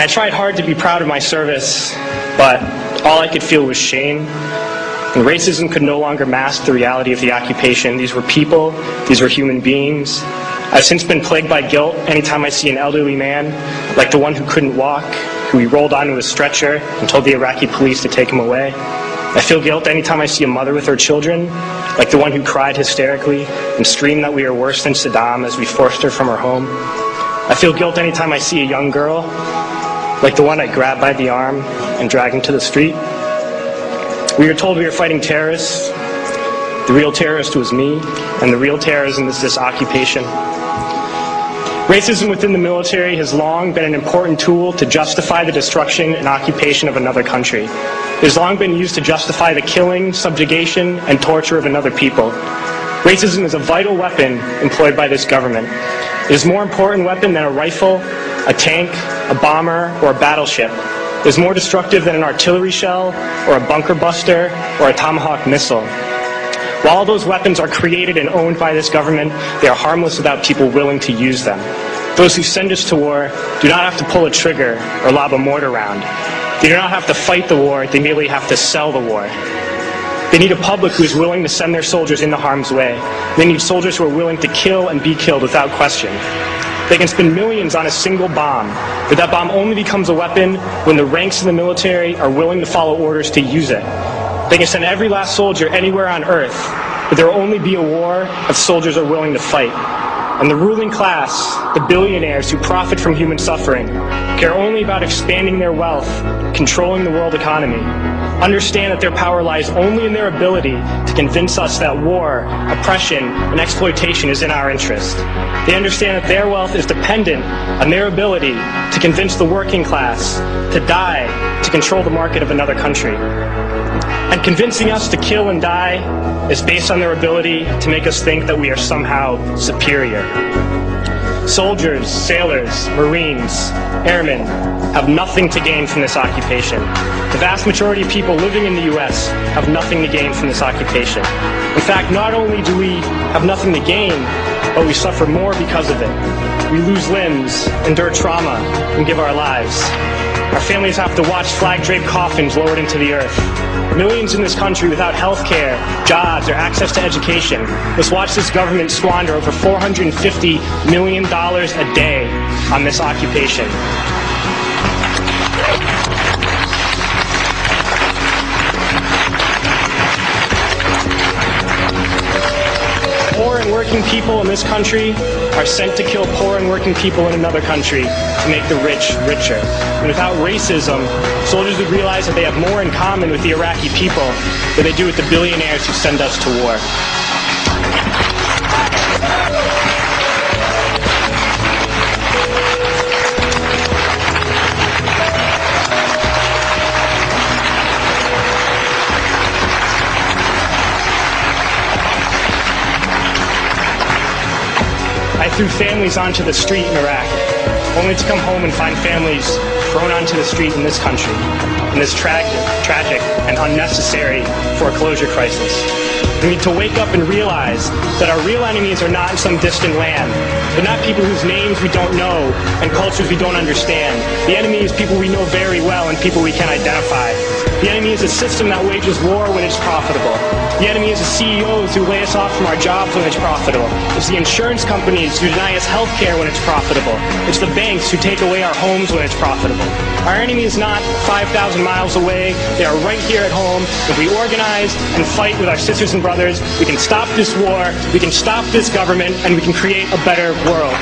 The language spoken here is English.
I tried hard to be proud of my service, but all I could feel was shame. And racism could no longer mask the reality of the occupation. These were people, these were human beings. I've since been plagued by guilt anytime I see an elderly man, like the one who couldn't walk, who we rolled onto a stretcher and told the Iraqi police to take him away. I feel guilt anytime I see a mother with her children, like the one who cried hysterically and screamed that we are worse than Saddam as we forced her from her home. I feel guilt anytime I see a young girl, like the one I grabbed by the arm and dragged into the street. We were told we were fighting terrorists. The real terrorist was me, and the real terrorism is this occupation. Racism within the military has long been an important tool to justify the destruction and occupation of another country. It has long been used to justify the killing, subjugation, and torture of another people. Racism is a vital weapon employed by this government. It is a more important weapon than a rifle, a tank, a bomber, or a battleship. It is more destructive than an artillery shell, or a bunker buster, or a Tomahawk missile. While all those weapons are created and owned by this government, they are harmless without people willing to use them. Those who send us to war do not have to pull a trigger or lob a mortar round. They do not have to fight the war, they merely have to sell the war. They need a public who is willing to send their soldiers into harm's way. They need soldiers who are willing to kill and be killed without question. They can spend millions on a single bomb, but that bomb only becomes a weapon when the ranks of the military are willing to follow orders to use it. They can send every last soldier anywhere on earth, but there will only be a war if soldiers are willing to fight. And the ruling class, the billionaires who profit from human suffering, care only about expanding their wealth, controlling the world economy. Understand that their power lies only in their ability to convince us that war, oppression, and exploitation is in our interest. They understand that their wealth is dependent on their ability to convince the working class to die to control the market of another country. And convincing us to kill and die is based on their ability to make us think that we are somehow superior. Soldiers, sailors, Marines, airmen have nothing to gain from this occupation. The vast majority of people living in the U.S. have nothing to gain from this occupation. In fact, not only do we have nothing to gain, but we suffer more because of it. We lose limbs, endure trauma, and give our lives. Our families have to watch flag-draped coffins lowered into the earth. Millions in this country without health care, jobs, or access to education must watch this government squander over $450 million a day on this occupation. Poor and working people in this country are sent to kill poor and working people in another country to make the rich richer. And without racism, soldiers would realize that they have more in common with the Iraqi people than they do with the billionaires who send us to war. I threw families onto the street in Iraq, only to come home and find families thrown onto the street in this country, in this tragic and unnecessary foreclosure crisis. We need to wake up and realize that our real enemies are not in some distant land. They're not people whose names we don't know and cultures we don't understand. The enemy is people we know very well and people we can identify. The enemy is a system that wages war when it's profitable. The enemy is the CEOs who lay us off from our jobs when it's profitable. It's the insurance companies who deny us health care when it's profitable. It's the banks who take away our homes when it's profitable. Our enemy is not 5,000 miles away. They are right here at home. If we organize and fight with our sisters and brothers, we can stop this war, we can stop this government, and we can create a better world.